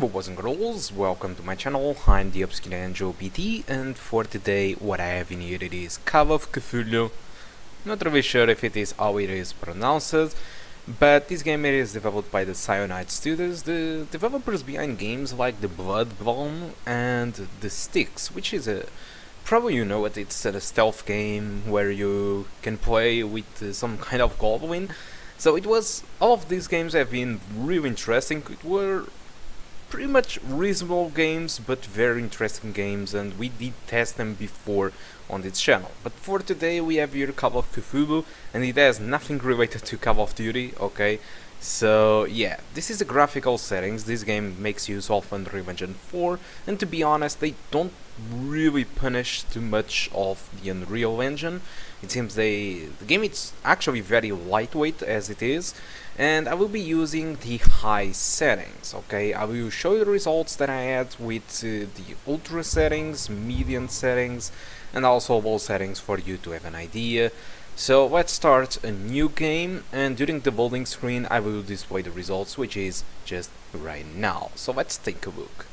boys and girls, welcome to my channel. I'm the Obscure Angel PT, and for today what I have in here it is Call of Cthulhu. Not really sure if it is how it is pronounced, but this game is developed by the Cyanide Studios, the developers behind games like the Bloodborne and the Styx, which is probably you know it, it's a stealth game where you can play with some kind of goblin. So all of these games have been really interesting. It were pretty much reasonable games, but very interesting games, and we did test them before on this channel. But for today we have here Call of Cthulhu, and it has nothing related to Call of Duty, okay? So yeah, this is the graphical settings. This game makes use of Unreal Engine 4, and to be honest, they don't really punish too much of the Unreal Engine. It seems the game is actually very lightweight as it is, and I will be using the high settings, okay? I will show you the results that I had with the ultra settings, medium settings, and also low settings for you to have an idea. So let's start a new game, and during the loading screen I will display the results, which is just right now. So let's take a look.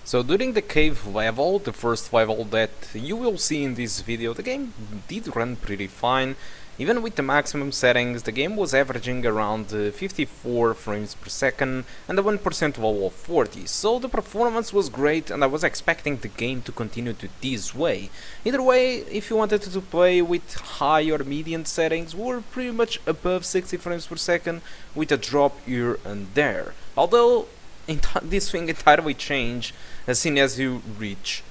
So during the cave level, the first level that you will see in this video, the game did run pretty fine. Even with the maximum settings, the game was averaging around 54 frames per second and a 1% level of 40, so the performance was great, and I was expecting the game to continue to this way. Either way, if you wanted to play with high or medium settings, we were pretty much above 60 frames per second with a drop here and there. Although this thing entirely changed as soon as you reach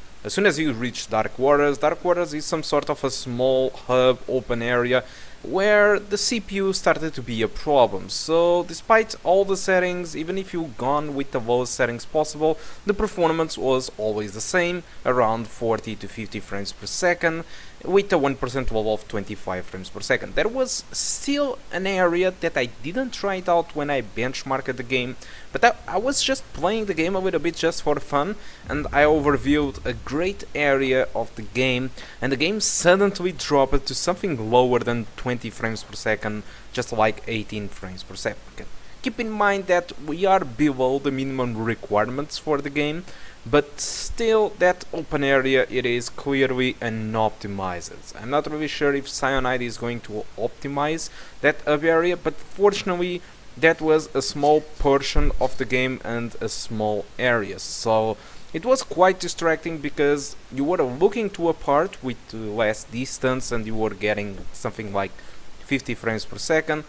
Dark Waters. Dark Waters is some sort of a small hub open area where the CPU started to be a problem. So despite all the settings, even if you gone with the lowest settings possible, the performance was always the same, around 40 to 50 frames per second, with a 1% level of 25 frames per second. There was still an area that I didn't try it out when I benchmarked the game, but I was just playing the game a little bit just for fun, and I overviewed a great area of the game, and the game suddenly dropped to something lower than 20 frames per second, just like 18 frames per second. Keep in mind that we are below the minimum requirements for the game, but still that open area, it is clearly unoptimized. I'm not really sure if Cyanide is going to optimize that hub area, but fortunately that was a small portion of the game and a small area, so it was quite distracting because you were looking to a part with less distance and you were getting something like 50 frames per second,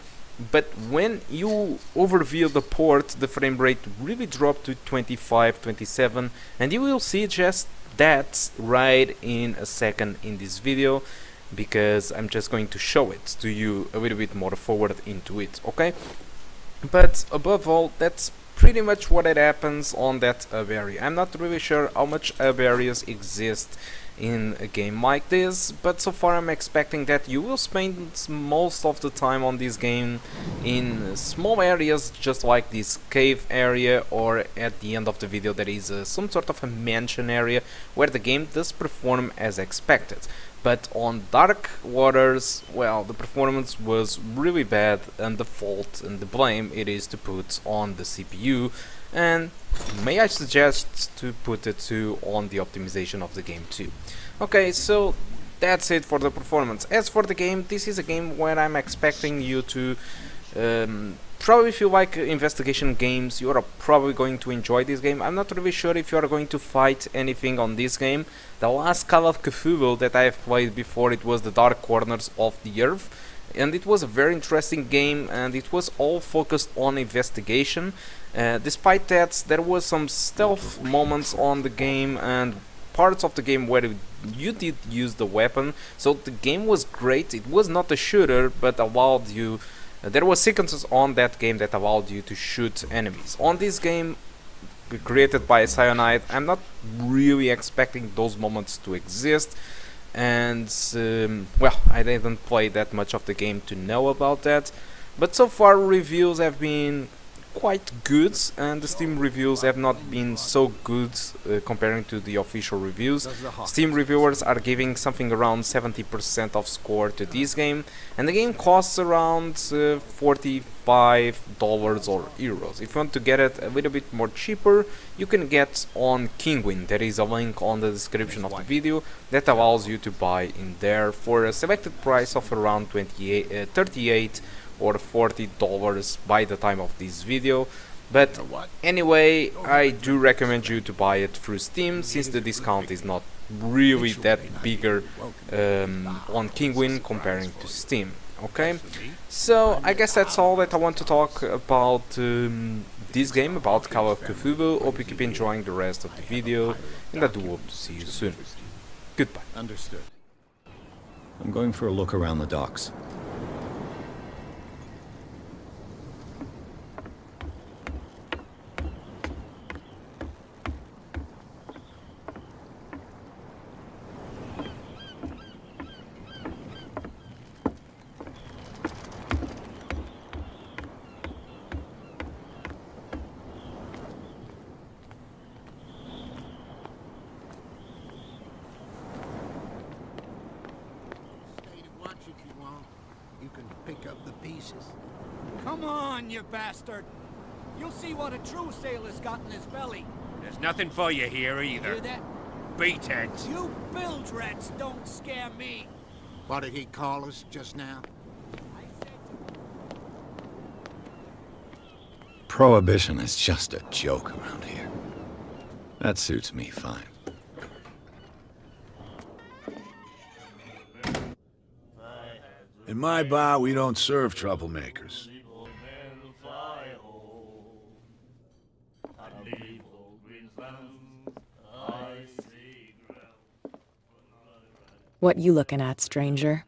but when you overview the port, the frame rate really dropped to 25, 27, and you will see just that right in a second in this video, because I'm just going to show it to you a little bit more forward into it, okay? But above all, that's pretty much what it happens on that hub area. I'm not really sure how much hub areas exist in a game like this, but so far I'm expecting that you will spend most of the time on this game in small areas just like this cave area, or at the end of the video there is some sort of a mansion area where the game does perform as expected. But on Dark Waters, well, the performance was really bad, and the fault and the blame it is to put on the CPU, and may I suggest to put it too on the optimization of the game too. Okay, so that's it for the performance. As for the game, this is a game where I'm expecting you to probably, if you like investigation games, you are probably going to enjoy this game. I'm not really sure if you are going to fight anything on this game. The last Call of Cthulhu that I have played before, it was the Dark Corners of the Earth, and it was a very interesting game, and it was all focused on investigation. Despite that, there was some stealth moments on the game and parts of the game where you did use the weapon, so the game was great. It was not a shooter, but allowed you there were sequences on that game that allowed you to shoot enemies. On this game created by Cyanide, I'm not really expecting those moments to exist, and well, I didn't play that much of the game to know about that, but so far reviews have been quite good, and the Steam reviews have not been so good comparing to the official reviews. Steam reviewers are giving something around 70% of score to this game, and the game costs around $45 or euros. If you want to get it a little bit more cheaper, you can get on Kinguin. There is a link on the description of the video that allows you to buy in there for a selected price of around 38 or $40 by the time of this video. But anyway, I do recommend you to buy it through Steam, since the discount is not really that bigger on Kinguin comparing to Steam. Okay, so I guess that's all that I want to talk about this game, about Call of Cthulhu. Hope you keep enjoying the rest of the video, and I do hope to see you soon. Goodbye. Understood. I'm going for a look around the docks. You can pick up the pieces. Come on, you bastard! You'll see what a true sailor's got in his belly. There's nothing for you here either. Hear that? Beat it. You bilge rats don't scare me. What did he call us just now? I said Prohibition is just a joke around here. That suits me fine. In my bar, we don't serve troublemakers. What you looking at, stranger?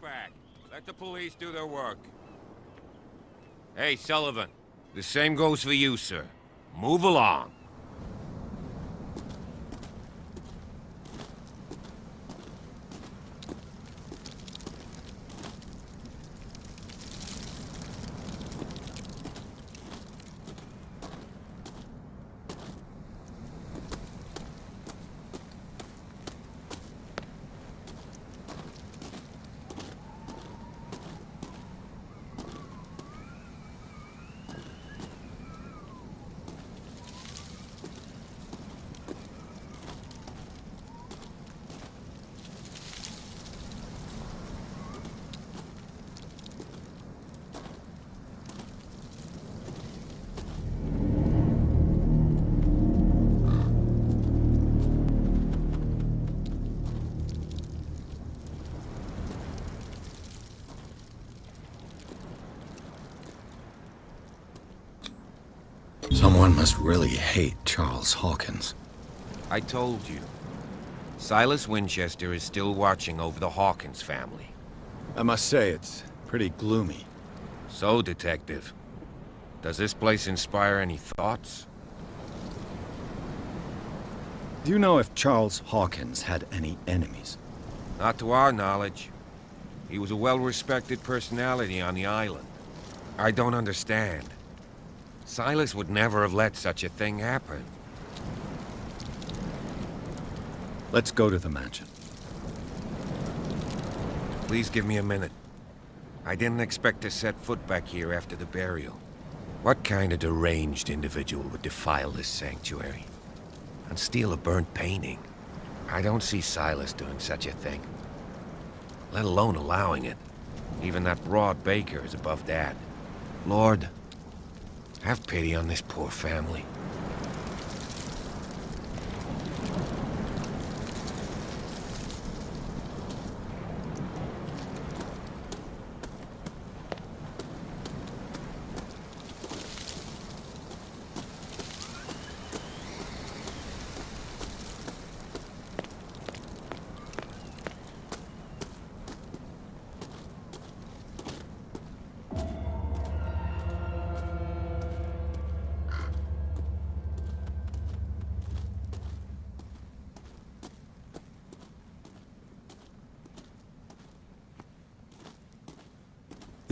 Back. Let the police do their work. Hey, Sullivan. The same goes for you, sir. Move along. Someone must really hate Charles Hawkins. I told you. Silas Winchester is still watching over the Hawkins family. I must say, it's pretty gloomy. So, Detective, does this place inspire any thoughts? Do you know if Charles Hawkins had any enemies? Not to our knowledge. He was a well-respected personality on the island. I don't understand. Silas would never have let such a thing happen. Let's go to the mansion. Please give me a minute. I didn't expect to set foot back here after the burial. What kind of deranged individual would defile this sanctuary? And steal a burnt painting? I don't see Silas doing such a thing. Let alone allowing it. Even that broad baker is above that. Lord, Have pity on this poor family.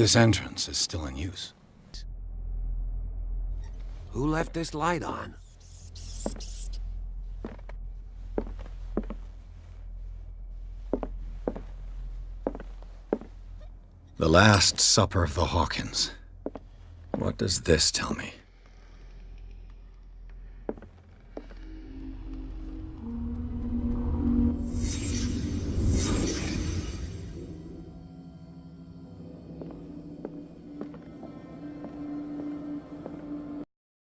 This entrance is still in use. Who left this light on? The Last Supper of the Hawkins. What does this tell me?